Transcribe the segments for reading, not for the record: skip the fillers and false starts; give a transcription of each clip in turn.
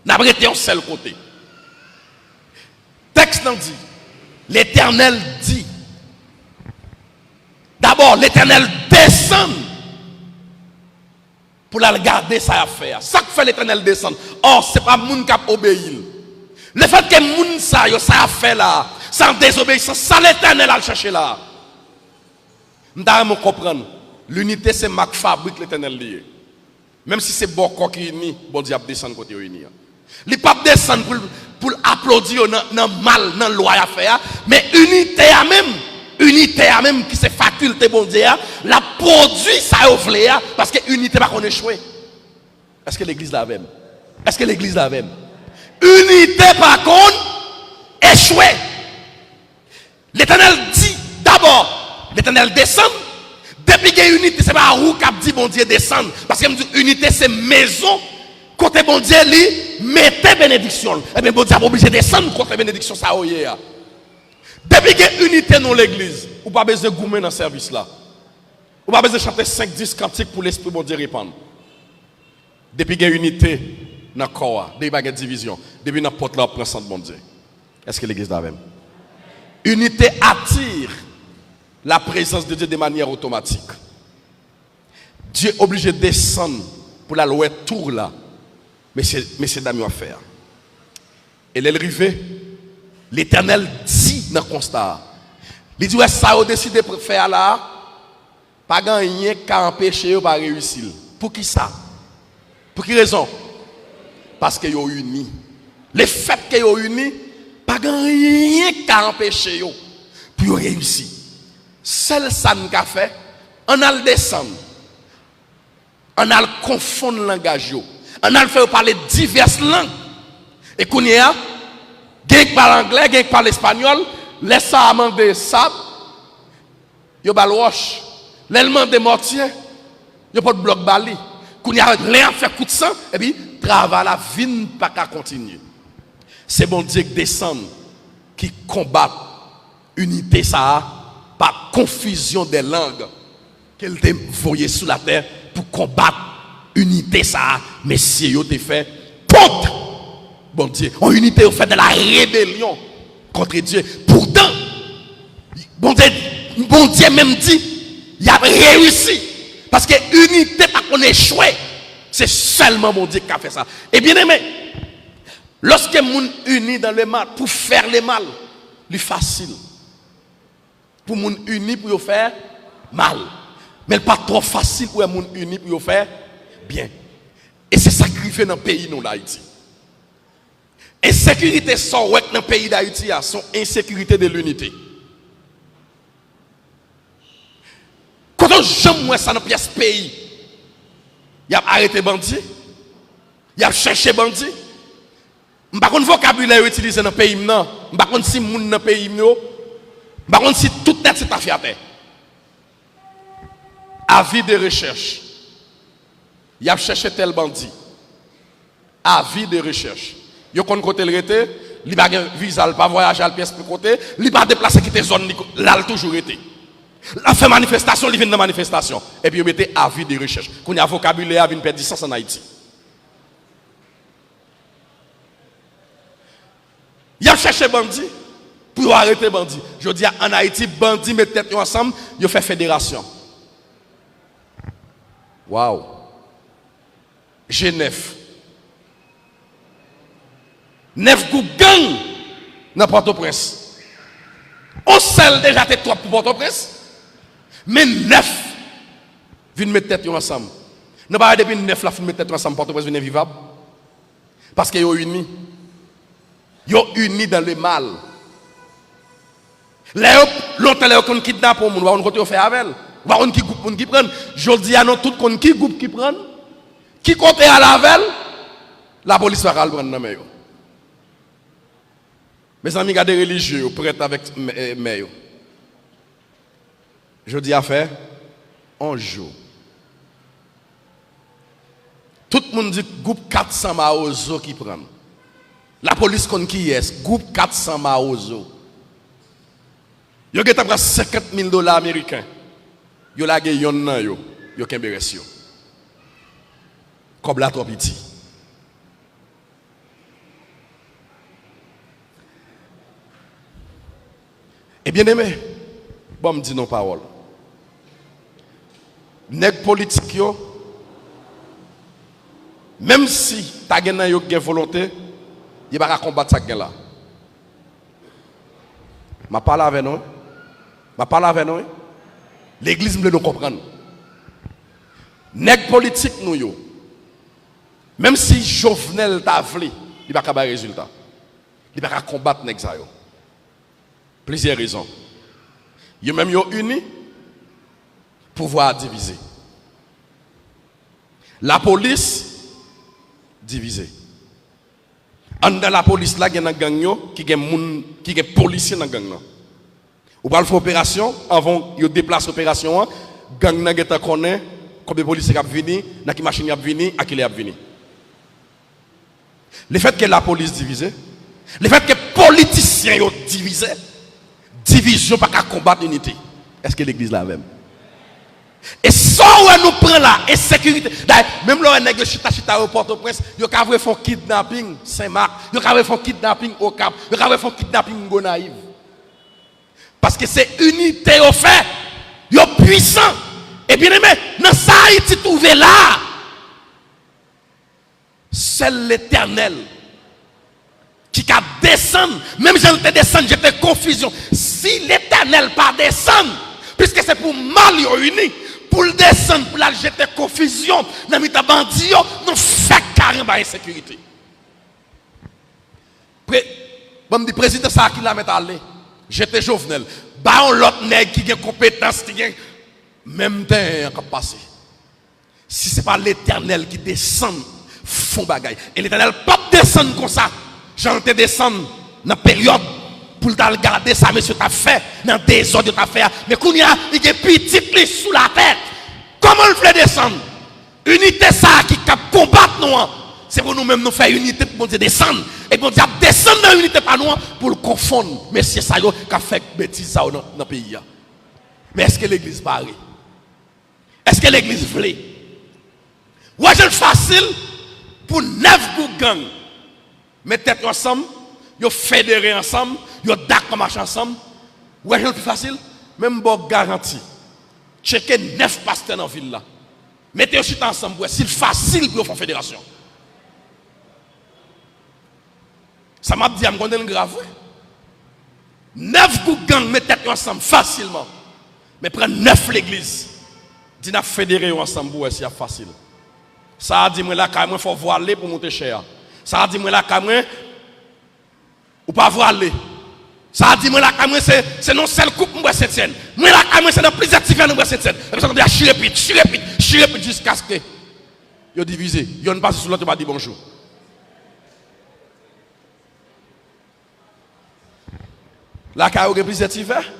N'a pas été un seul côté. Texte dit, l'Éternel dit. D'abord, l'Éternel descend pour la garder sa affaire. Ça que fait l'Éternel descendre. Or, ce n'est pas moun qui obéit. Le fait que moun sa affaire là, sans désobéissance, ça l'Éternel a le chercher là. Nous devons comprendre. L'unité, c'est ma fabrique l'Éternel lié. Même si c'est bon corps qui uni, bon Dieu descend côté uni. Les papes descendent pour applaudir dans mal, dans loi à faire, mais unité à même qui c'est faculté bon Dieu, la produit ça au parce que unité pas qu'on échoué. Est-ce que l'église la même? Est-ce que l'église la même? Unité par contre échoué. L'Éternel dit d'abord, l'Éternel descend. Depuis qu'il y a unité, c'est pas où qu'a dit bon Dieu descendre. Parce que unité c'est maison. Côté bon Dieu, lui, mettez bénédiction. Et bien bon Dieu a obligé de descendre côté bénédiction ça oye. Depuis qu'il y a unité dans l'église, ou pas besoin de goumer dans ce service là. Ou pas besoin de chanter 5-10 cantiques pour l'esprit bon Dieu répandre. Depuis qu'il y a unité dans le corps, depuis qu'il y a division, depuis dans la porte là, on prend sang de bon Dieu. Est-ce que l'église là même? Unité attire la présence de Dieu de manière automatique. Dieu est obligé de descendre pour la louer tour là. Mais c'est d'amis à faire. Et l'arrivée, l'Éternel dit dans le constat. Il dit, ouais, ça a décidé de faire là, pas gagner qu'à empêcher ou pas réussir. Pour qui ça? Pour qui raison? Parce qu'ils sont unis. Le fait qu'ils sont unis, pas gagner qu'à empêcher ou pour réussir. Seul ça nous a fait, on a le descendre. On a le confondre le langage. On a le fait parler diverses langues. Et qu'on y a, quelqu'un parle anglais, quelqu'un parle espagnol, laisse ça amender sable, yo bal roche, l'élément de mortier, yo pas de bloc bali. Qu'on y a l'air fait coup de sang, et puis travail la vie pas qu'à continuer. C'est bon Dieu qui descend, qui combat unité ça, par confusion des langues qu'elle t'a envoyé sous la terre pour combattre unité ça, mais si vous avez fait contre bon Dieu, en unité vous fait de la rébellion contre Dieu. Pourtant, bon Dieu même dit, il a réussi parce que unité pas qu'on échoué, c'est seulement bon Dieu qui a fait ça. Et bien aimé, lorsque moun uni dans le mal pour faire le mal, c'est facile. Pour moun uni pour faire mal. Mais pas trop facile pour moun uni pour faire bien. Et c'est sacrifié dans le pays nous d'Haïti. Insécurité sont dans le pays d'Haïti, sont insécurité de l'unité. Quand on jamais ça dans pièce pays, il a arrêté bandit, il a cherché bandit. Par contre vocabulaire utilisé dans le pays non, par contre si moun dans le pays par contre, si tout net c'est affaire. Avis de recherche. Il a cherché tel bandit. Avis de recherche. Il a côté le rete, il n'a pas visa, il n'a pas voyagé à la pièce pour côté, il n'a pas déplacé quitter zone là il a toujours été. Il a fait manifestation, il vient de manifestation. Et puis il mettait avis de recherche. Quand il y a vocabulaire, il vient perdre distance en Haïti. Il a cherché bandit. Pour arrêter bandit. Je dis en Haïti, bandit mettent tête ensemble, ils fait fédération. Waouh. G9. 9 groupes gang dans Port-au-Prince. On seul déjà tête trop pour Port-au-Prince. Mais 9 viennent mettre tête ensemble. Nous pas depuis 9 là, viennent mettre tête ensemble, Port-au-Prince vient vivable. Parce qu'ils sont unis. Ils sont unis dans le mal. L'autre là on kidnappe pour moun, on côté fait avec elle. On qui groupe qui prend. Je dis à nous tout kon qui groupe qui prend. Qui compte à la veille, la police va le prendre dans main. Mes amis gardez religieux prêts avec main. Je dis à faire un jour. Tout le monde dit groupe 400 maozo qui prend. La police kon qui est groupe 400 maozo. Yo get après $50,000 américains. Yo la ge yon nan yo kembe res yo. Comme la trop petit. Et bien aimé, bon me dit nos paroles. Nèg politique yo, même si ta gen nan yo gen volonté, il va combattre ça gen là. Ma parle avec nous. Ma parle avec nous. L'église me nous comprendre. Nèg politique nous yo. Même si Jovenel t'a vle, il va pas avoir résultat. Il va pas combattre nèg ça yo. Plusieurs raisons. Yo même yo unis pouvoir diviser. La police divisée. En dans la police là, il y a un gang qui est policier dans gang. Ou pas faire opération avant de déplacer l'opération, gang nan geta connaît combien de policiers qui vini, dans quelle machine qui vini, à qui les vini. Le fait que la police divisée, le fait que les politiciens sont divisés, division pas qu'à combattre l'unité. Est-ce que l'église là même? Et ça où nous prend là, et sécurité. Même là, on a chita au Port-au-Prince, ils ont fait un kidnapping Saint-Marc, ils ont fait un kidnapping au Cap, ils ont fait un kidnapping Gonaïve. Parce que c'est unité au fait, ils sont puissants. Et bien aimé, dans ça, Haïti trouvé là, c'est l'Éternel qui a descendu. Même si j'étais descendu, j'étais confusion. Si l'Éternel pas descendre, puisque c'est pour mal unis, pour le descendre, pour la jeter confusion, dans les bandits, nous fait carrément insécurité. Bon, le président, ça qui l'a mis à aller. J'étais Jovenel. Bah, on l'autre nègre qui a compétence, qui a même temps qui passé. Si ce n'est pas l'Éternel qui descend, font bagaille. Et l'Éternel pas descendre comme ça. J'en te descendre dans la période pour garder ça, monsieur t'a fait, dans des ordres t'a fait. Mais quand il y a des petits sous la tête, comment on fait descendre? Unité ça qui combattre nous. C'est pour nous-mêmes nous faire unité pour Dieu descendre. Et pour Dieu descendre dans l'unité par nous pour le confondre. Mais c'est ça qui a fait bêtise dans le pays. Mais est-ce que l'église parle? Est-ce que l'église voulait? Ouais, c'est facile pour 9 gangs. Mettre tête ensemble, ils fédérer ensemble, ils d'accord marcher ensemble. Ouais, c'est plus facile. Même bon garantie. Checker 9 pasteurs dans la ville là. Mettez aussi ensemble, c'est facile pour faire une fédération. Ça m'a dit, je me grave. 9 gangs mettent tête ensemble facilement. Mais prendre 9 l'église. Dis n'a fédérer ensemble, c'est facile. Ça a dit, moi là, il faut voiler pour monter cher. Ça a dit, moi là, ou pas voiler. Ça a dit, moi là, c'est non seul coupe, moi c'est tienne. Moi là, c'est dans plusieurs différents, moi c'est tienne. Et ça veut dire, chirépite, jusqu'à ce que. Ils ont divisé. Ils ont passé sur l'autre, ils ont dit bonjour. La carrière est plusieurs divers.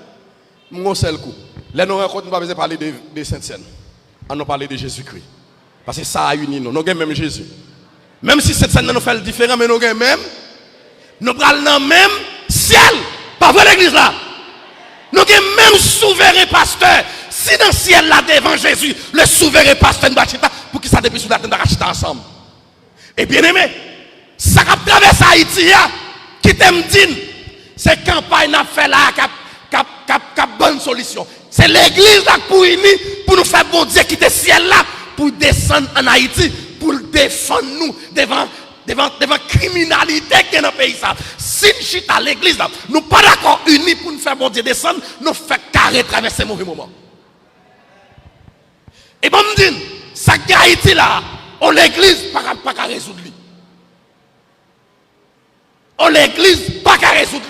Mon seul coup. Là, nous rencontrons, nous ne pouvons pas parler de Sainte-Seine. On nous parler de Jésus-Christ. Parce que ça a uni nous. Nous avons même Jésus. Même si cette scène nous fait différent, mais nous avons même. Nous prenons dans le même ciel. Pas vrai l'église là. Nous avons même souverain pasteur. Si dans le ciel là devant Jésus, le souverain pasteur nous va pour qu'il soit depuis sous la terre nous va ensemble. Et bien aimé, ça qui traverse Haïti, qui t'aime dit, c'est campagne n'a fait là, qui bonne solution. C'est l'église là pour unir, pour nous faire bon Dieu quitter le ciel là, pour descendre en Haïti, pour défendre nous devant la criminalité qui est dans le pays. Si nous sommes à l'église, nous ne sommes pas d'accord unis pour nous faire bon Dieu descendre, nous faisons carré traverser mauvais moment. Et bon, me dit, ça qui est Haïti là, on l'église pas qu'à résoudre. On l'église pas qu'à résoudre.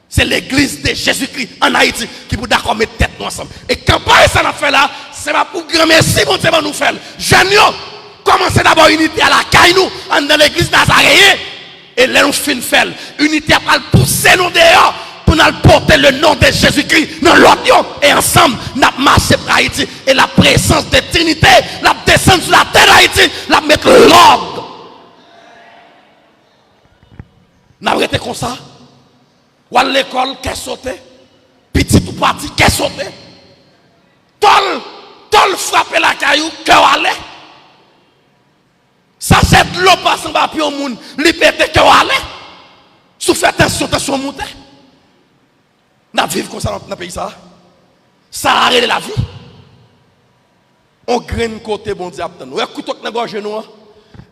C'est l'église de Jésus-Christ en Haïti qui peut d'accord mettre tête nous ensemble. Et quand ça n'a fait là, c'est pas pour grand merci mon Dieu nous faire. Jeunes, commencez d'abord unité à la caille nous, dans l'église nazaréenne. Et là nous fin faire. Unité à pousser nous dehors pour nous porter le nom de Jésus-Christ dans l'autre. Et ensemble, nous marcher pour Haïti. Et la présence de Trinité, la descendre sur la terre d'Haïti, la mettre l'ordre. Nous avons été comme ça. Ou à l'école, qu'est sauté? Petit ou parti, qu'est sauté? Tol frappe la caillou, cœur allait. Ça c'est de l'eau passe en bas, puis au monde, li pète cœur allait. Sous fait tension monter. N'a vivre comme ça dans le pays ça. Ça arrête la vie. On graine côté bon Dieu attend. Ouais couteau dans gorge nous.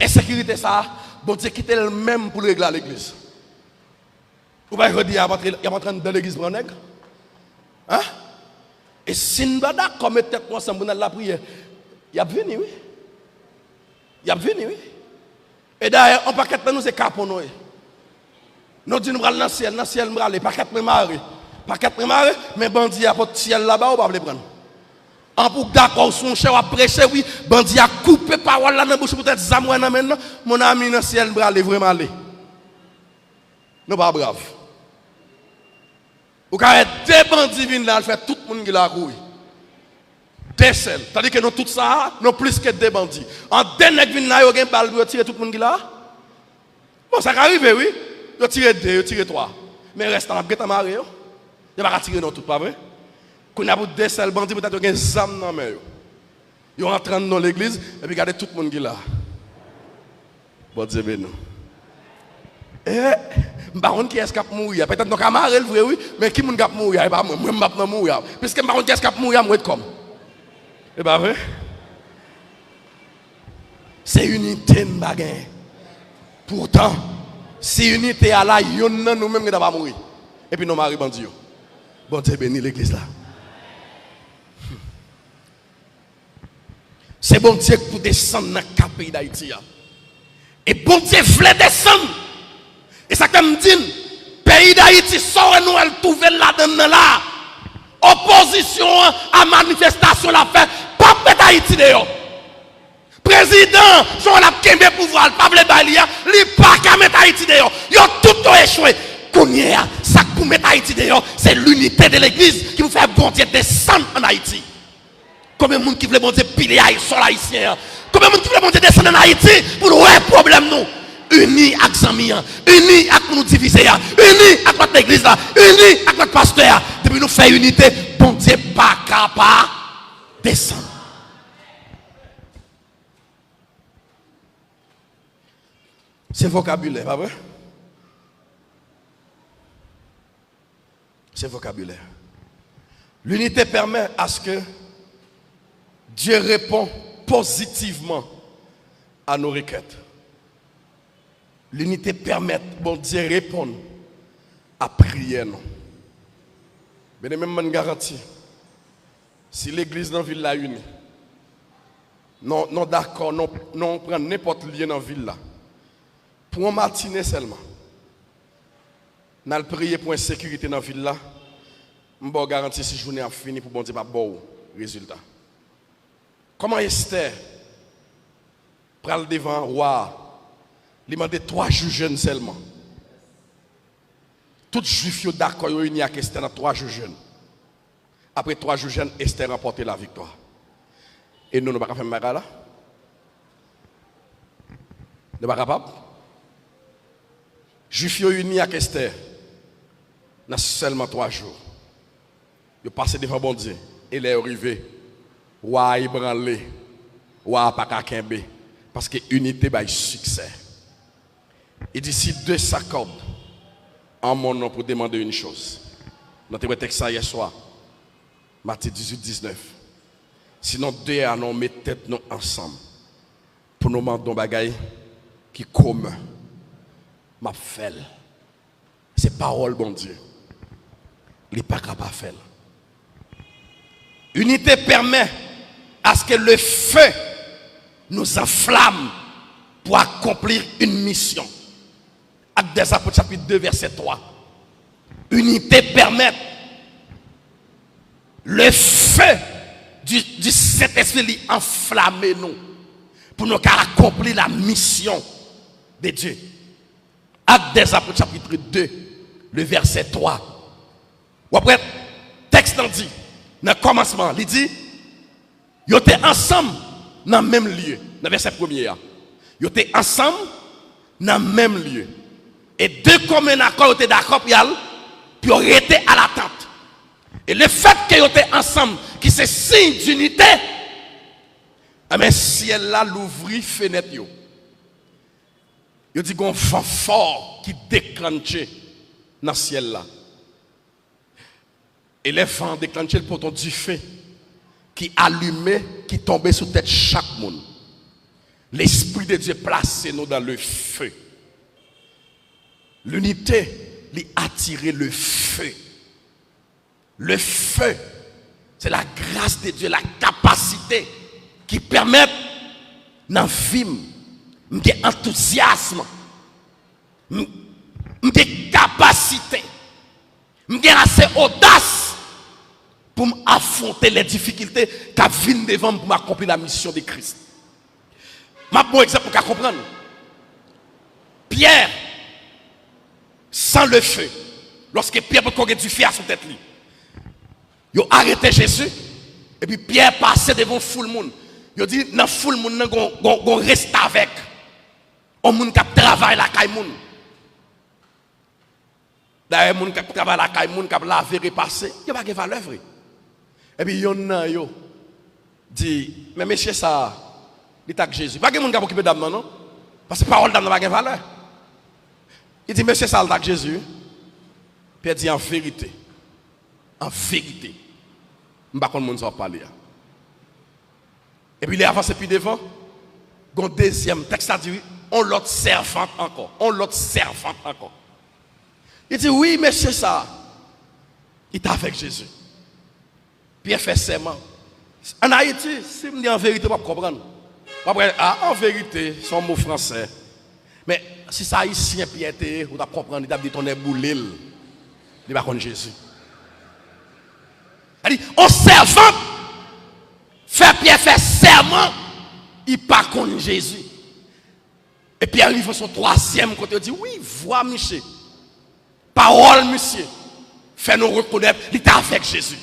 Insécurité ça, bon Dieu quitte le même pour régler l'église. Vous va dire il y a en train de l'église prendre nèg. Hein? Et si nous sommes d'accord mettre tête ensemble dans la prière, il y a venu oui. Il y a venu oui. Et d'ailleurs on paquet nous c'est capon. Nous disons nous allons dans le ciel nous aller paquet prémaré. Paquet prémaré mais bandit a porte ciel là-bas on va le prendre. En pour d'accord son cher a prêcher oui, bandit a coupé parole là dans bouche peut-être zamoué dans maintenant mon ami dans ciel nous aller vraiment aller. Nous pas brave. Ou quand deux bandits viennent là, faire tout le monde qui l'a courir. Deux seuls. C'est-à-dire que nous tout ça, nous plus que deux bandits. En deux nèg viennent là, ils ont une balle pour tirer tout le monde qui l'a. Bon, ça arrive, oui. Ils tirent deux, ils tirent trois. Mais reste en train de marrer. Ils ne vont pas tirer non tout, pas vrai? Quand on a deux seuls bandits, peut-être qu'ils ont des âmes dans la main. Ils rentrent dans l'église et puis regardez tout le monde qui l'a. Bon Dieu, ben non. Baron qui est-ce qui a mourir peut-être nos camarades le vrai oui mais qui moun qui a mourir pas moi moi pas mourir puisque baron qui est-ce qui a mourir moi comme et pas vrai c'est unité de bagarre pourtant si unité à la yon nous même qui va mourir et puis nos mari bandit bon Dieu béni l'église là c'est bon Dieu pour descendre dans le pays d'Haïti et bon Dieu voulait descendre. Et ça comme dit, pays d'Haïti sort nous elle trouver là-dedans là. Opposition à manifestation la fait, pas mettre Haïti dehors. Président, Jean la kembe pouvoir, pas le balia, li pas qu'à mettre Haïti dehors. Yo tout échoué. Connait ça pour mettre Haïti dehors, c'est l'unité de l'église qui vous fait bon Dieu descendre en Haïti. Combien de monde qui veut bon Dieu piler sur l'haïtien? Combien de monde qui veut bon Dieu descendre en Haïti pour nous ouais problème nous? Unis avec Zami, unis avec nous diviser, unis avec notre église, unis avec notre pasteur. Depuis nous faire unité, bon Dieu pas capable de descendre. C'est vocabulaire, pas vrai? C'est vocabulaire. L'unité permet à ce que Dieu répond positivement à nos requêtes. L'unité permet, bon Dieu, répondre à prière. Mais même je garantis, si l'église dans la ville est unie, non d'accord, non prend n'importe lien dans la ville là. Pour un matinée seulement, nous allons prier pour une sécurité dans la ville là. Je vous garantis si la journée a fini pour bon Dieu pas bon résultat. Comment Esther pral devant roi? Il m'a demandé 3 jours jeunes seulement. Tous les juifs sont d'accord, ils sont unis avec Esther dans 3 jours jeunes. Après 3 jours jeunes, Esther a remporté la victoire. Et nous ne pouvons pas faire ça là. Nous ne sommes pas capables. Les juifs sont unis avec Esther dans seulement 3 jours. Ils sont passés devant bon Dieu. Et ils sont arrivés. Roi a ébranlé. Roi a pas qu'à parce que l'unité a succès. Et d'ici 2 s'accordent en mon nom pour demander une chose. Notre texte ça hier soir, Matthieu 18-19. Sinon 2 allons mettre tête nous ensemble pour nous demander des bagailles qui commun. Ma fait. C'est parole bon Dieu. Il n'est pas capable de faire. Unité permet à ce que le feu nous enflamme pour accomplir une mission. Actes des Apôtres chapitre 2 verset 3. Unité permet le feu du Saint-Esprit enflammer nous pour nous accomplir la mission de Dieu. Actes des Apôtres chapitre 2 le verset 3. Ou après texte en dit dans le commencement, il dit ils étaient ensemble dans le même lieu. Dans le verset 1er. Ils étaient ensemble dans le même lieu. Et 2 communs accords étaient d'accord puis ils étaient à l'attente. Et le fait qu'ils étaient ensemble, qui c'est signe d'unité, mais ciel là l'ouvrit fenêtre yo. Yo dit qu'on vent fort qui déclenche dans le ciel là. Et les vents déclenchaient le poton du feu qui allumait, qui tombait sur tête chaque monde. L'Esprit de Dieu placé nous dans le feu. L'unité, lui attirer le feu. Le feu, c'est la grâce de Dieu, la capacité qui permet dans la vie, d'enthousiasme, de capacité, de assez audace pour affronter les difficultés qui viennent devant pour accomplir la mission de Christ. Un bon exemple pour comprendre. Pierre, sans le feu, lorsque Pierre a du feu à son tête, il a arrêté Jésus, et puis Pierre passait devant full monde. Il a dit, dans full monde, on reste avec. On monde qui travaille la caille monde. D'ailleurs, monde qui travaille la caille monde, qui a lavé, repassé, il n'y a pas de valeur. Et puis, il y a dit, mais monsieur, ça, il est avec Jésus. Pas de monde qui a occupé d'âme, non? Parce que la parole d'âme n'a pas de valeur. Il dit, monsieur, ça, il est avec Jésus. Pierre dit, en vérité, je ne sais pas comment on va parler. Et puis, il est avancé plus devant. Le deuxième texte a dit, on l'autre servante encore. On l'autre servante encore. Il dit, oui, monsieur, ça, il est avec Jésus. Pierre fait serment. En Haïti, si je me dis en vérité, je ne vais pas comprendre. En vérité, c'est un mot français. Mais si ça haïtien Pierre, vous allez comprendre, il a dit ton est boulé. Il va connaître Jésus. Il dit, on servant, fait Pierre fait serment, il pas connaît Jésus. Et Pierre arrive à son troisième côté, il dit, oui, vois, monsieur. Parole, monsieur. Fait nous reconnaître, il est avec Jésus.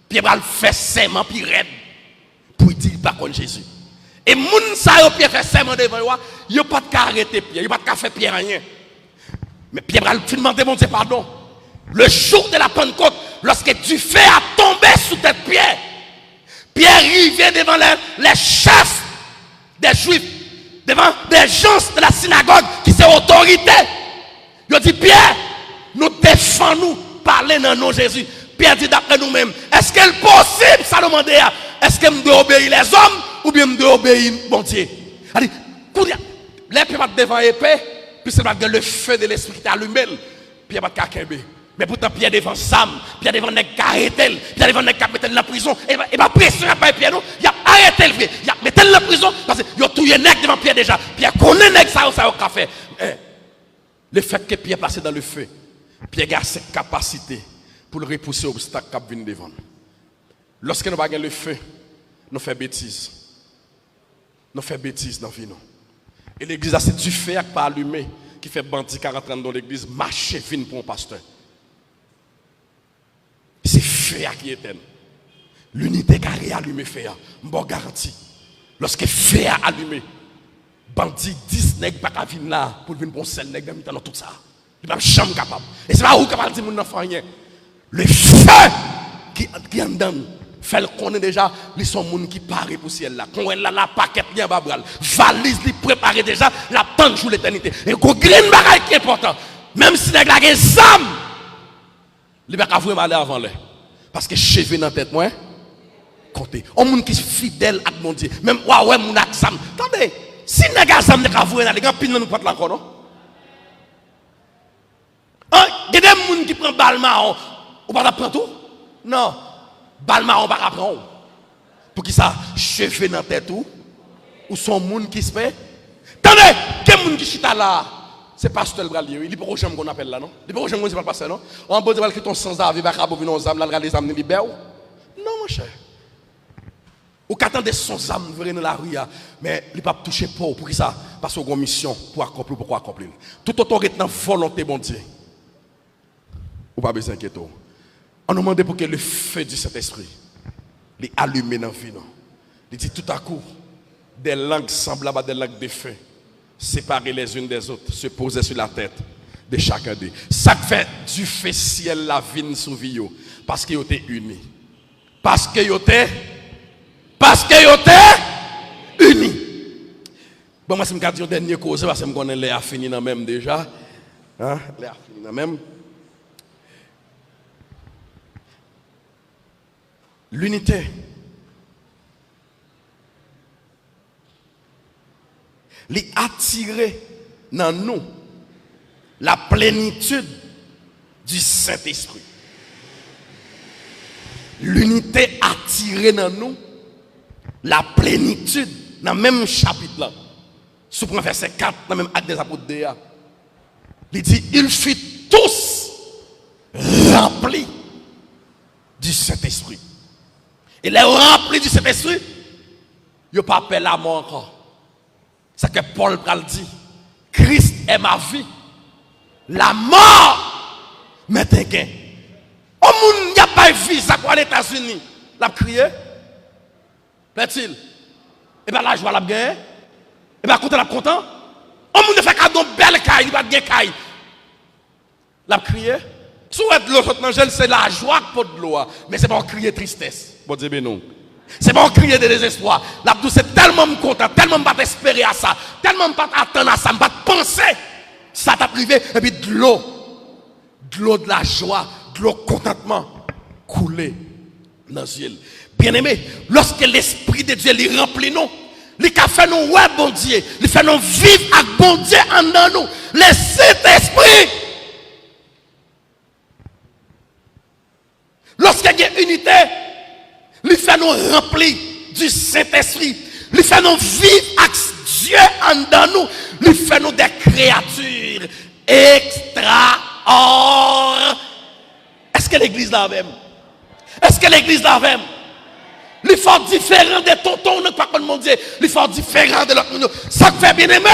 Pierre va faire serment, puis raide, pour dire, il pas connaît Jésus. Et moun sa yo Pierre fait serment devant moi, il pas de arrêter Pierre, il pas de faire Pierre rien. Mais Pierre va demander mon Dieu pardon. Le jour de la Pentecôte, lorsque du feu a tombé sous tête Pierre, Pierre arrivait devant les chefs des Juifs, devant des gens de la synagogue qui sont autorité. Il dit Pierre, nous défendons, parler dans le nom de Jésus. Pierre dit d'après nous-mêmes, est-ce qu'il est possible, ça nous demande, est-ce que nous devons obéir les hommes ou bien nous devons obéir mon Dieu? Les Pierre va devant l'épée, puis c'est le feu de l'esprit qui allumé. Pierre va kakembe. Mais pourtant, Pierre devant Sam, Pierre devant les carretel, Pierre devant les capitaines dans la prison, et va pressionner par Pierre, il a arrêté le pied, il a mis dans la prison, parce qu'il a tué nègre devant Pierre déjà. Pierre connaît nègre ça a fait. Le fait que Pierre passe dans le feu, Pierre a cette capacité pour le repousser aux obstacles qui viennent devant. Lorsque nous avons le feu, nous faisons bêtises. Nous faisons bêtises dans la vie. Et l'église a du feu qui pas allumé, qui fait bandit 40 ans dans l'église, marcher vine pour un pasteur. C'est feu qui est l'unité qui a réallumé feu. Je vous garantis. Lorsque feu a allumé, bandit 10 nègres pas venir là pour venir pour un seul nègre dans tout ça. Il n'est jamais capable. Et c'est pas où capable de dire mon enfant rien. Le feu qui en donne fait le connaît déjà, ils sont gens qui parent pour ciel là. Quand elle a la paquette bien babral, valise li préparé déjà la tente jour l'éternité. Et go green bagaille qui est important. Même si nèg la gen zam, li pas ka vraiment aller avant là. Parce que cheveux dans tête moi compter. On monde qui fidèle à mon Dieu. Même ouais mon ak zam. Attendez, si nèg a zam de ka voir aller, pile nous porte là encore non? Il y a des gens qui prennent balle marron. On va prendre tout? Non. Balle marron, on va prendre. Pour qui ça? Cheveux dans la tête ou son monde qui se fait? Attendez, il y a des gens qui chita là. C'est pasteur le bralier. Il n'est pas au jamais qu'on appelle là, non? Il n'est pas au jamais qu'on appelle pasteur, non? On peut dire que ton sans ave, il va avoir nos âmes, là, les âmes libères. Non, mon cher. Ou qu'attendez son âme, venir dans la rue, mais il ne peut pas toucher pour qui ça? Parce qu'on a une mission pour accomplir, pourquoi accomplir? Tout autorité dans la volonté, mon Dieu. Ou pas besoin d'inquiéter. On nous demande pour que le feu du Saint-Esprit les allume dans la vie. Il dit tout à coup, des langues semblables à des langues de feu, séparées les unes des autres, se posaient sur la tête de chacun d'eux. Ça fait du feu ciel la vie sous vie, parce qu'ils étaient unis. Parce qu'ils étaient unis. Bon, moi, je me dis un dernier cause, parce que je connais les fini dans même déjà. Hein? Les fini dans même. L'unité. Les attirer dans nous la plénitude du Saint-Esprit. L'unité attirée dans nous la plénitude dans le même chapitre là. Sous le verset 4 dans le même acte des apôtres de il dit ils furent tous remplis du Saint-Esprit. Et les remplis du Saint-Esprit, ils n'ont pas appelé la mort encore. C'est que Paul pral dit Christ est ma vie. La mort m'est un gain. Au monde, il n'y a pas de visa pour les États-Unis. L'a crié. Plaît-il? Et bien là, je vois la gain. Et bien, quand on est content, au monde fait cadeau belle caille, il va bien caille. L'a crié. Si vous êtes de l'eau, c'est la joie pour de l'eau. Mais c'est pas crier tristesse. Bon Dieu, ben non. C'est pas crier de désespoir. La douce c'est tellement content, tellement pas espérer à ça, tellement pas attendre à ça, pas penser. Ça t'a privé, et puis de l'eau de la joie, de l'eau contentement couler dans le ciel. Bien aimé, lorsque l'Esprit de Dieu les remplit nous, il fait nous ouais bon Dieu, il fait nous vivre avec bon Dieu en nous, le Saint-Esprit. Lorsqu'il y a unité, il fait nous remplir du Saint-Esprit. Il fait nous vivre avec Dieu en nous. Il fait nous des créatures extraordinaires. Est-ce que l'église là même? Est-ce que l'église là même? Il faut différent de tonton, ne pas mon Dieu. Il faut différent de l'autre. Ça fait bien aimé.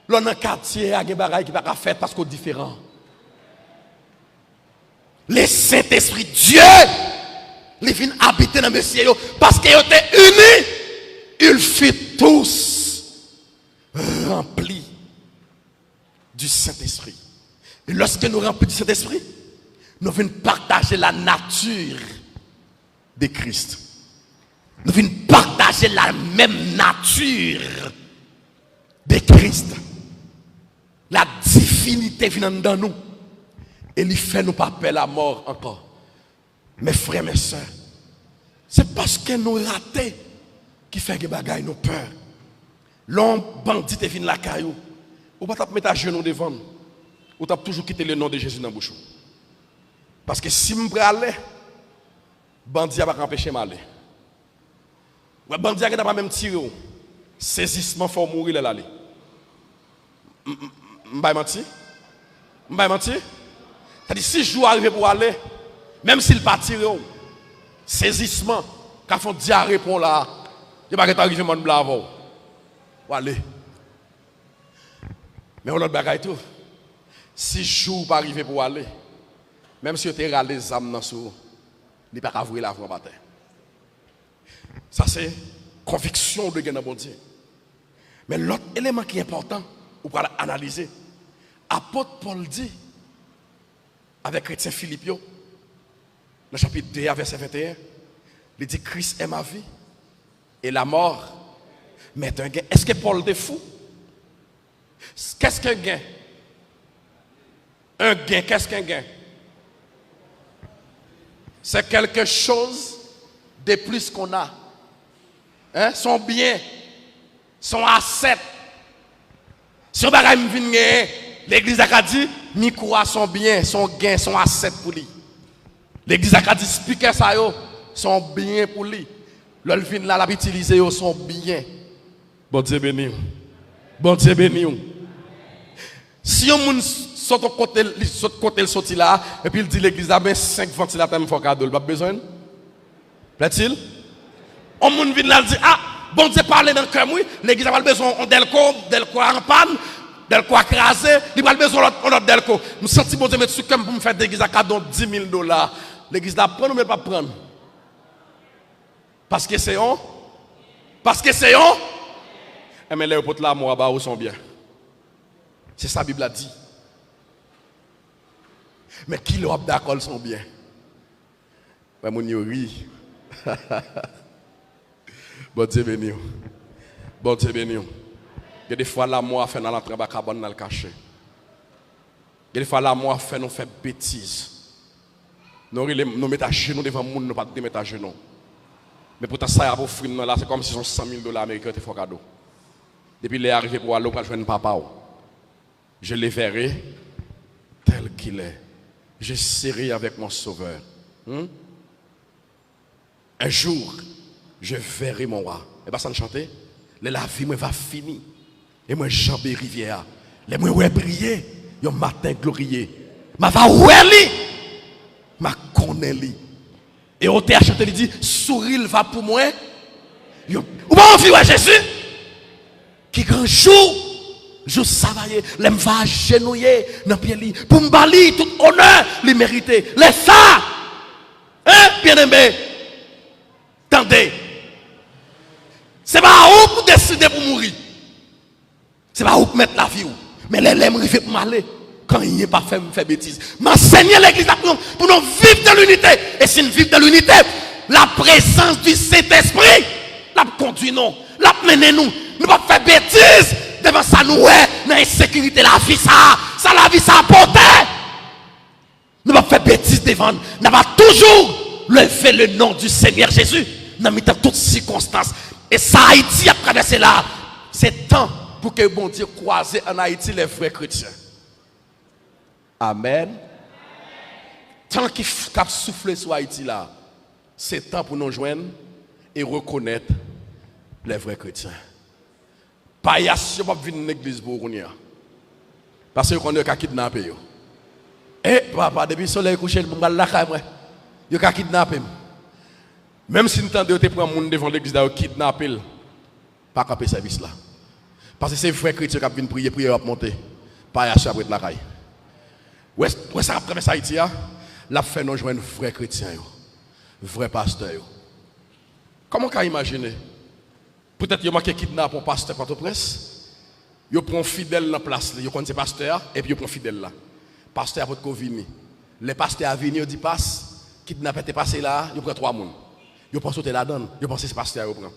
L'on a un quartier, il y a des choses qui ne peuvent pas faire parce qu'on est différent. Le Saint-Esprit, Dieu, il vient habiter dans le ciel parce qu'ils étaient unis. Ils furent tous remplis du Saint-Esprit. Et lorsque nous remplis du Saint-Esprit, nous venons partager la nature de Christ. Nous venons partager la même nature de Christ. La divinité vient dans nous. Et il fait nous pas peur la mort encore. Mes frères, mes soeurs, c'est parce que nous ratés qui fait que les bagailles nous peur. L'homme bandit est venu la caillou. Ou pas mettre à genoux devant. Ou t'as toujours quitté le nom de Jésus dans la bouche. Parce que si je aller, bandit va pas empêcher m'aller. Ouais, bandit n'a pas même tiré. Saisissement faut mourir là. M'bay menti? C'est-à-dire, si je arrive pour aller, même s'il pas tiré, saisissement, quand on diarrhée pour là, il va pas arriver mon blavo. Allez. Mais on a bagaille tout. Si je pas arriver pour aller, même si tu as les âmes dans sous, il pas ouvrir la voie matin. Ça c'est conviction de gagner bon Dieu. Mais l'autre élément qui est important, ou pour analyser, apôtre Paul dit avec chrétien Philippe, dans le chapitre 2, verset 21, il dit Christ est ma vie et la mort m'est un gain. Est-ce que Paul est fou? Qu'est-ce qu'un gain? Un gain, qu'est-ce qu'un gain? C'est quelque chose de plus qu'on a. Hein? Son bien, son asset. Si on va venir, l'église a dit, mi croit son bien, son gain, son asset pour lui. L'église a dit, speaker ça yo, son bien pour lui. L'ol vin là, l'a utilisé son bien. Bon Dieu béni. Bon Dieu béni. Si on moun saute côté sorti là, et puis il dit l'église a ben 5 ventilateurs, il faut cadeau, pas besoin. Plaît-il? On moun vin là, dit, ah, bon Dieu parle dans le cœur, oui, l'église a pas besoin delco en panne. Delco écrasé, il a besoin de l'autre delco. Nous sentons bon Dieu mettre sur comme pour me faire des l'église à cadeau $10,000. L'église là prendre ou mais pas prendre. Parce que c'est on. Mais les potes là moi bah où sont bien. C'est ça la Bible a dit. Mais qui l'ont d'accord sont bien. Mais mon ri. Bon Dieu béni. Bon Dieu béni. Il y a des fois l'amour fait dans l'entrée de carbone dans le cachet. Il y a des fois l'amour fait nous faire bêtises. Nous mettons à genoux devant le monde, nous ne pas mettre à genoux. Mais pourtant, ça, pour offrir là, c'est comme si ce sont $100,000 américains qui font cadeau. Depuis qu'il est arrivé pour aller, pour jouer papa, je le verrai tel qu'il est. Je serai avec mon sauveur. Un jour, je verrai mon roi. Et bien, ça ne chantait. La vie me va finir. Et moi, jambé rivière. Les moi, ouais, briller. Un matin glorieux. Ma va ouais, li. Ma connaît li. Et au théâtre, il dit, sourire va pour moi. Ou pas envie, ouais, Jésus. Qui grand jour, je savais, l'aime va agenouiller dans le pied, pour me balayer tout honneur, les mériter. Les ça, hein, bien aimé, attendez, c'est pas à vous pour décider pour mourir. C'est pas à vous pour mettre la vie, mais les l'aime arriver pour m'aller. Quand il n'y a pas fait bêtise, m'enseigner l'église pour nous vivre dans l'unité. Et si nous vivons dans l'unité, la présence du Saint-Esprit, la conduit nous, la mène nous. Nous ne pas faire bêtises devant ça, nous, dans l'insécurité, la vie, ça, la vie, ça apporte. Nous ne pas faire bêtises devant nous. Nous va toujours lever le nom du Seigneur Jésus dans toutes circonstances. Et ça, Haïti a traversé là. C'est temps pour que bon Dieu croise en Haïti les vrais chrétiens. Amen. Tant qu'il a soufflé sur Haïti là, c'est temps pour nous joindre et reconnaître les vrais chrétiens. Pas yassi pas venir dans l'église pour nous. Parce qu'on a kidnappé. Et papa, depuis le soleil couché, le monde là quand même. Il a kidnappé. Même si nous tentons de prendre monde devant l'église là, kidnapper, pas camper service là. Parce que c'est vrai chrétien qui viennent prier à monter. Pas yassi après la caille. Ouais, ça a traversé Haïti, la fait nous joindre vrais chrétiens, vrais pasteurs. Comment on peut imaginer? Peut-être qu'il y a qui kidnappe un pasteur Port-au-Prince. Il prend fidèle dans la place, il connaît pasteur et puis il prend fidèle là. Pasteur votre Covini. Les pasteurs à venir dit passe, kidnappé t'es passé là, il prend 3 personnes. Il prend sauter là-dedans, il pense que c'est pasteur prend.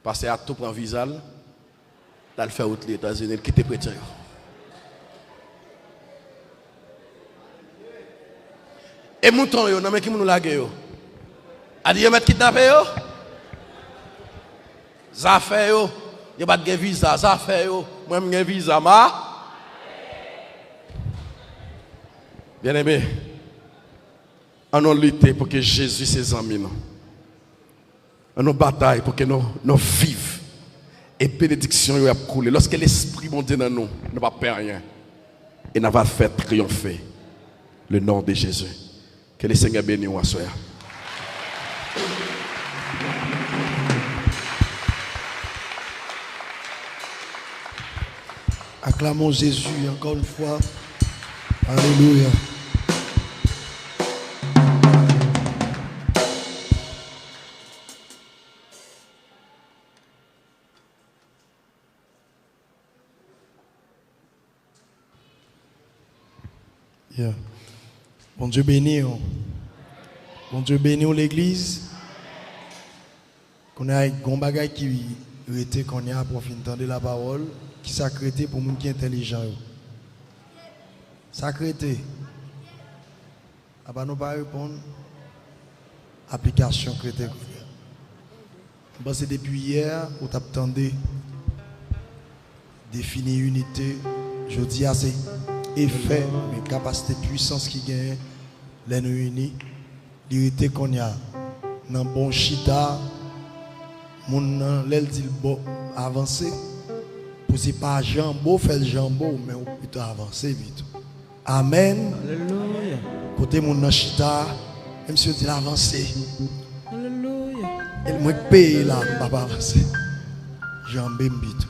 Pasteur a tout prend visa, là il fait out les États-Unis, il quitte chrétien. Et mouton yo, non mais qui nous lage yo? A dit yo met kidnappé yo? Ça fait yo, yo pas de visa, ça fait yo, moi j'ai visa ma. Bien aimé, on a lutté pour que Jésus ses amis nous. On a bataille pour que nous vivions. Et bénédiction yo a coulé. Lorsque l'esprit monte dans nous, nous pas perdre rien. Et nous va faire triompher le nom de Jésus. Que le Seigneur bénisse nous à soir. Acclamons Jésus encore une fois. Alléluia. Yeah. Bon Dieu béni. Bon Dieu béni l'église. Qu'on a un bagage qui était qu'on a pour entendre la parole, qui sacrété pour les gens qui sont intelligents. Sacrété. Nous pas répondre. Application chrétienne. C'est depuis hier où tu attendais définir unité. Je dis assez effet, mais capacité puissance qui gagne les nous unis. L'unité qu'on a dans bon chita, mon l'aile dit bon avancer. Pour c'est pas jambon faire le jambon, mais plutôt avancer vite. Amen. Alléluia. Côté mon chita, même si on dit avancer. Alléluia. Et moi paye là, papa avancer. Jambé vite.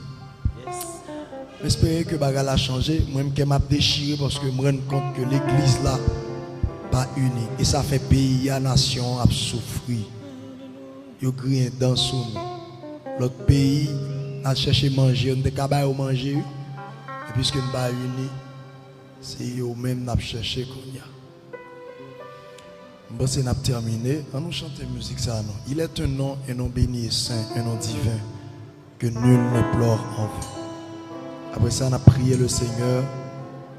J'espère que bagarre a changé. Moi-même que m'a déchiré parce que je me rends compte que l'église là pas unie. Et ça fait pays, la nation a souffert. Yo grien dans sous nous. L'autre pays a cherché manger, on était capable de manger. Et puisque nous pas unis, c'est eux même n'a cherché qu'on y a. Bon, c'est n'a terminé. On nous chante musique ça non. Il est un nom, un nom béni et saint, un nom divin que nul ne pleure en vain. Après ça, on a prié le Seigneur,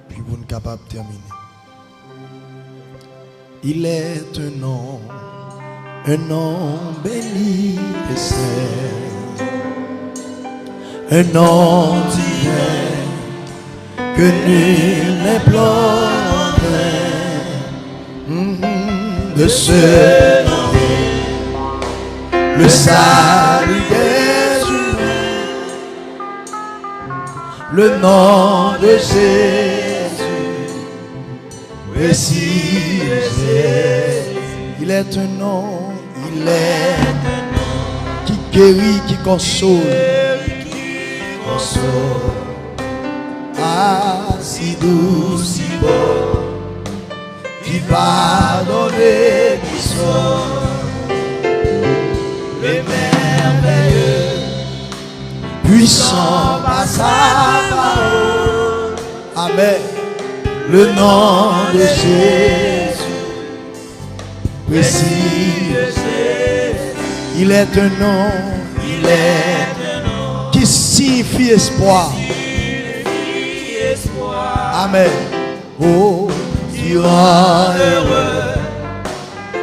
puis vous êtes capable de terminer. Il est un nom béni et saint, un nom divin que nul n'implore de ce nom, le salut des humains, le nom de Jésus, précieux Jésus. Il est un nom, qui guérit, qui console, ah, si doux, si beau, qui pardonne et qui sauve, le merveilleux, puissant par sa parole. Amen. Le nom de Jésus, précieux Jésus. Il est un nom, qui signifie espoir. Amen. Oh, qui rend heureux,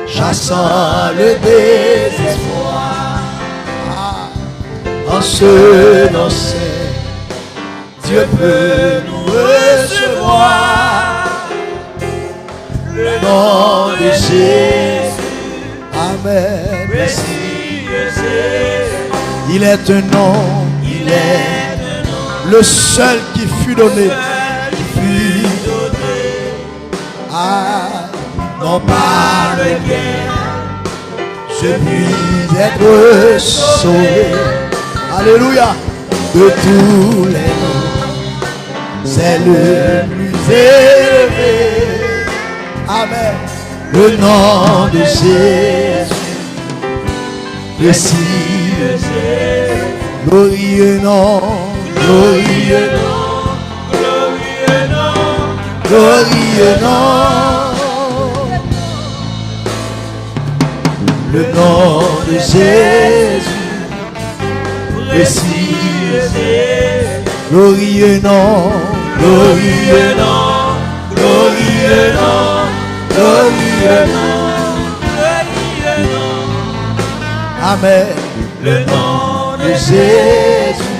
chassant le désespoir. Ah, en ce nom c'est, Dieu peut nous recevoir. Le nom de Jésus. Amen. Précieux Jésus. Il est un nom, le seul qui fut donné. Ah, non par lequel je puis être sauvé. Alléluia. De tous les noms, c'est le plus élevé. Amen. Le nom de Jésus, précieux Jésus. Glorieux nom, glorieux nom, glorieux nom, glorieux nom. Le nom de Jésus, précieux Jésus. Glorieux nom, glorieux nom, glorieux nom, glorieux nom, glorieux nom. Amen. Le nom de Jésus,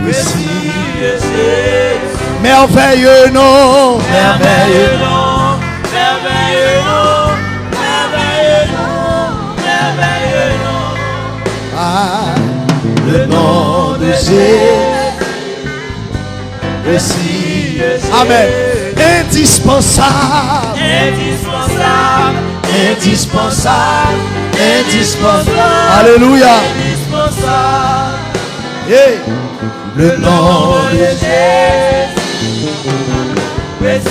précieux Jésus. Merveilleux nom, merveilleux nom, merveilleux nom, merveilleux nom, merveilleux nom. Ah, le nom de Jésus, précieux Jésus. Amen. Indispensable, indispensable, indispensable, indispensable. Alléluia. Indispensable. Hey. Le nom de Jésus, précieux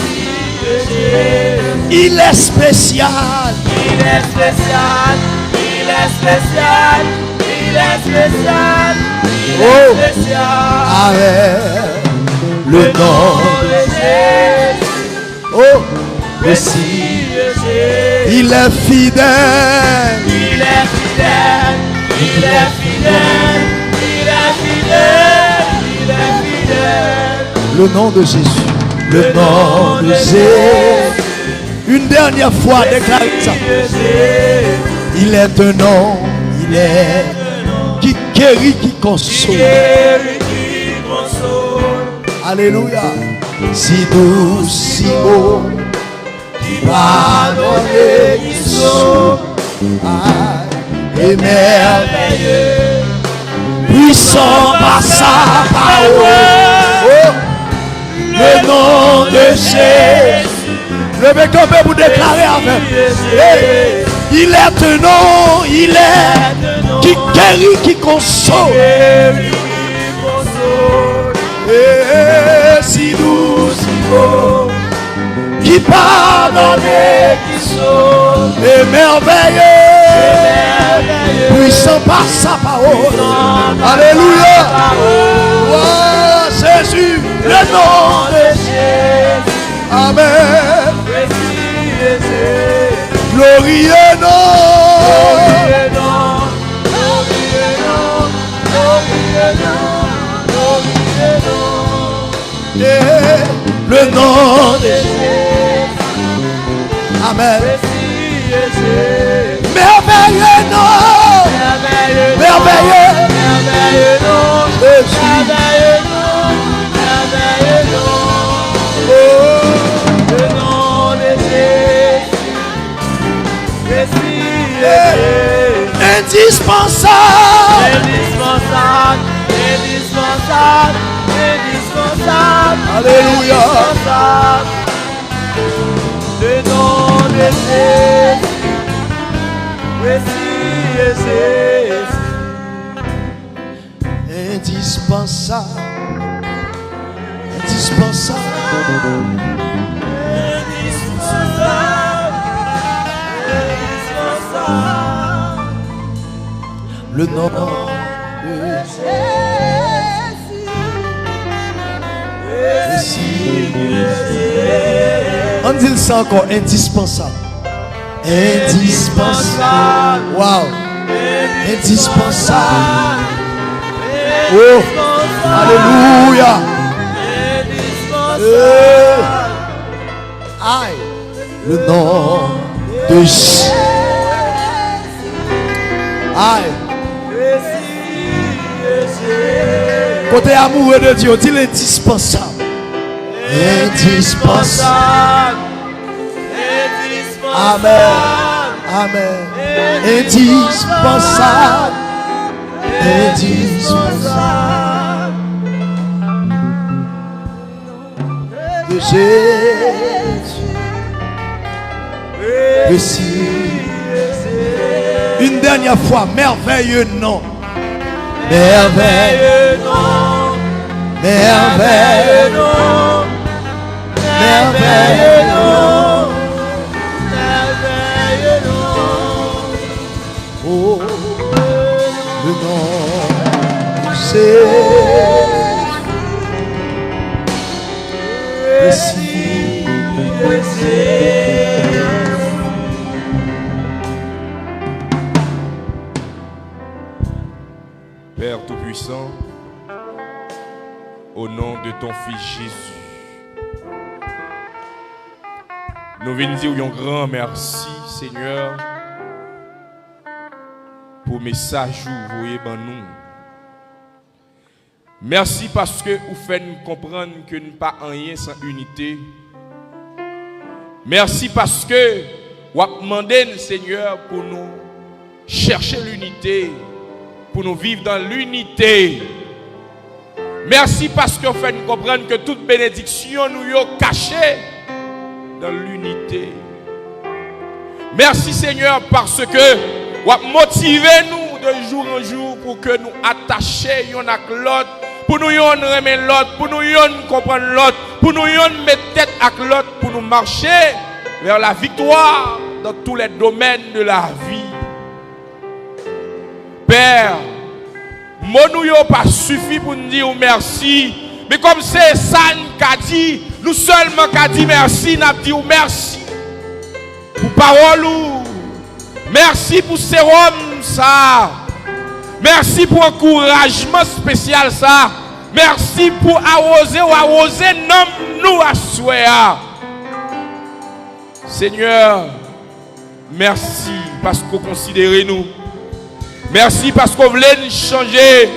Jésus. Il est spécial, il est spécial, il est spécial, il est spécial, il est spécial. Amen. Le nom de Jésus, oh, précieux Jésus. Il est fidèle, il est fidèle, il est fidèle, il est fidèle, il est fidèle. Le nom de Jésus, le nom de Jésus. Une dernière fois, déclare ça. Il est un nom, qui guérit, qui console. Alléluia. Si doux, si beau, qui pardonne et qui sauve, et merveilleux, puissant par sa parole. Oh, le nom de Jésus. Levez campé pour déclarer avec. Hey, il est un nom, qui guérit, qui console. Et si doux, si beau, qui pardonne et qui sauve, et merveilleux, puissant par sa parole. Alléluia. Oh, Jésus, le nom de Jésus. Amen. Glorieux nom, glorieux nom, glorieux nom, glorieux nom, glorieux nom. Le nom de Jésus, Amen. Merveilleux nom. Merveilleux. Merveilleux nom. Jésus. Merveilleux nom. Merveilleux nom. Le nom de Jésus. Indispensable. Indispensable. Indispensable. Indispensable. Alléluia. Indispensable. Le nom de Jésus. Indispensable. Indispensable. Le nom de Jésus. On dit ça encore, indispensable. Indispensable. Wow. Indispensable. Oh. Alléluia. Aïe. Le nom de Jésus. Aïe. Côté amoureux de Dieu, dit l'indispensable. Indispensable. Amen. Amen. Indispensable. Indispensable. De Jésus. Une dernière fois, merveilleux nom. Merveilleux nom. Merveilleux nom. Merveilleux nom. Merveilleux nom. Oh, le nom c'est Père Tout-Puissant, au nom de ton Fils Jésus, nous venons dire un grand merci, Seigneur, pour le message que vous voyez dans nous. Merci parce que vous faites nous comprendre que nous pas rien sans unité. Merci parce que vous demandez, Seigneur, pour nous chercher l'unité, pour nous vivre dans l'unité. Merci parce que vous faites nous comprendre que toute bénédiction nous est cachée dans l'unité. Merci, Seigneur, parce que vous motivez nous de jour en jour pour que nous attachions l'un à l'autre, pour nous remettre l'autre, pour nous comprendre l'autre, pour nous mettre tête à l'autre, pour nous marcher vers la victoire dans tous les domaines de la vie. Père, mon nous n'a pas suffi pour nous dire merci, mais comme c'est ça qu'a dit, nous seulement qu'a dit merci, nous avons dit merci pour parole. Merci pour sérum ça. Merci pour encouragement spécial ça. Merci pour arroser nous à souhait. Seigneur, merci parce que vous considérez nous. Merci parce que vous voulez nous changer.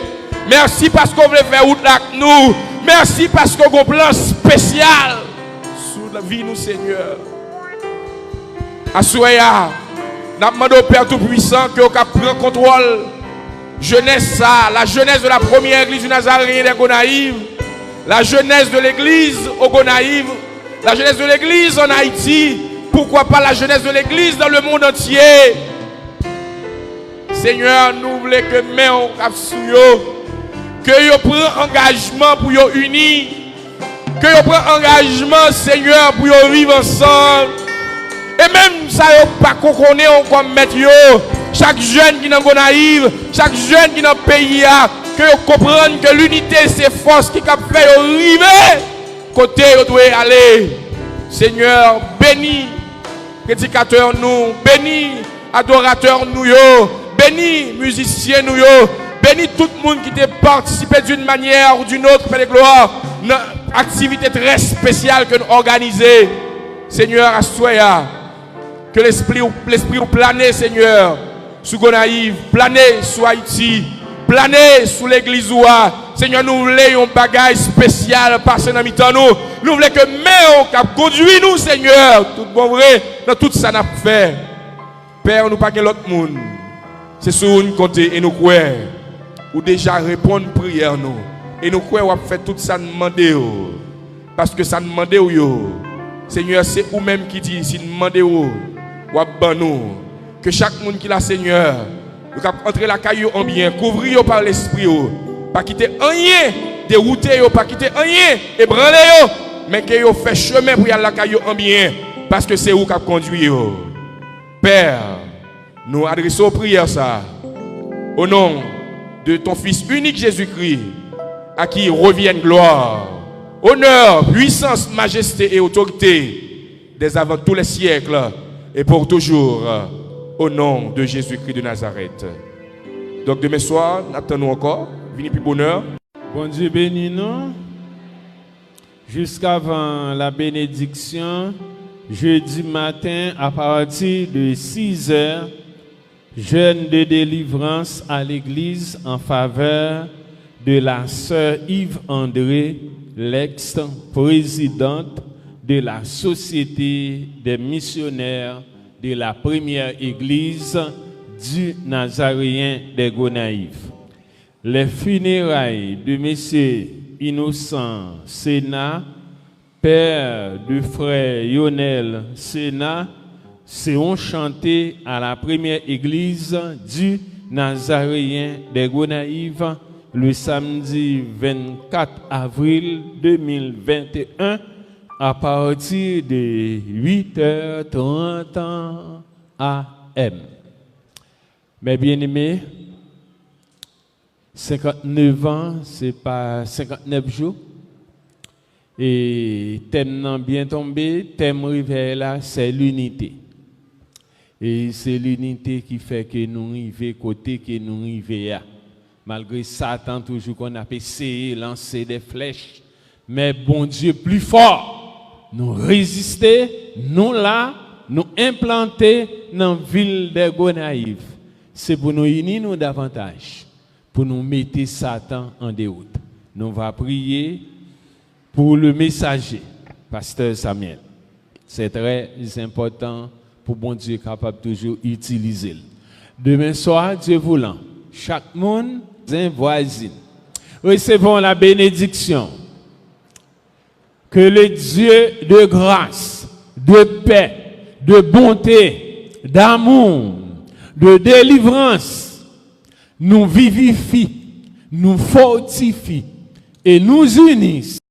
Merci parce que vous voulez faire route avec nous. Merci parce que vous avez un plan spécial sur la vie nous, Seigneur. Assoya, nous demandons au Père Tout-Puissant que vous preniez contrôle. Jeunesse ça, la jeunesse de la première église du Nazaréen des Gonaïves, la jeunesse de l'église au Gonaïves, la jeunesse de l'église en Haïti, pourquoi pas la jeunesse de l'église dans le monde entier. Seigneur, nous voulons que nous que vous preniez engagement pour vous unir, que vous preniez engagement, Seigneur, pour vous vivre ensemble. Et même ça, pas qu'on connaît, on comme mettre chaque jeune qui est dans Gonaïves, chaque jeune qui est dans le pays, que vous compreniez que l'unité, c'est force qui a fait arriver côté où doit aller. Seigneur, bénis prédicateurs nous, bénis adorateurs nous, bénis musiciens nous, bénis tout le monde qui a participé d'une manière ou d'une autre, Père de gloire, une activité très spéciale que nous organisons. Seigneur, assoya, Que l'esprit ou planer, Seigneur, sur Gonaïve, planer sur Haïti, planer sur l'église ouah. Seigneur, nous voulons un bagage spécial passer dans mi-temps nous. Nous voulons que mais cap conduit nous, Seigneur, tout bon vrai, dans tout ça n'a fait. Père, nous pas que l'autre monde. C'est sur nous compter et nous croire. Ou déjà répondre prière nous. Et nous croire ou faire tout ça demander. Parce que ça demande yo. Seigneur, c'est vous même qui dit si demande ou ban nous. Que chaque monde qui l'a Seigneur, vous entrer la caillou en bien, couvrir par l'esprit, pas quitter rien, dérouter pas quitter rien, ébranler mais que yo fait chemin pour y aller la caillou en bien, parce que c'est vous qui conduit. Père, nous adressons prière ça au nom de ton Fils unique Jésus-Christ, à qui revienne gloire, honneur, puissance, majesté et autorité des avant tous les siècles et pour toujours, au nom de Jésus-Christ de Nazareth. Donc demain soir, attendons encore, venez plus bonheur. Bon Dieu bénis nous. Jusqu'avant la bénédiction, jeudi matin à partir de 6h, jeûne de délivrance à l'église en faveur de la sœur Yves-André, l'ex-présidente de la Société des missionnaires de la première église du Nazaréen des Gonaïves. Les funérailles de M. Innocent Sénat, père du frère Lionel Sénat, seront chantées à la première église du Nazaréen des Gonaïves le samedi 24 avril 2021 à partir de 8h30 AM. Mes bien-aimés, 59 ans, c'est pas 59 jours. Et thème nan bien tombé, thème rivière là, c'est l'unité. Et c'est l'unité qui fait que nous arrivons côté que nous arrivons. Malgré Satan, toujours qu'on a essayé lancer des flèches. Mais bon Dieu plus fort, nous résister, nous là, nous implanter dans la ville des Gonaïves. C'est pour nous unir nous davantage, pour nous mettre Satan en déroute. Nous allons prier pour le messager, pasteur Samuel. C'est très important pour bon Dieu capable toujours utiliser. Demain soir, Dieu voulant, chaque monde voisine. Recevons la bénédiction. Que le Dieu de grâce, de paix, de bonté, d'amour, de délivrance nous vivifie, nous fortifie et nous unisse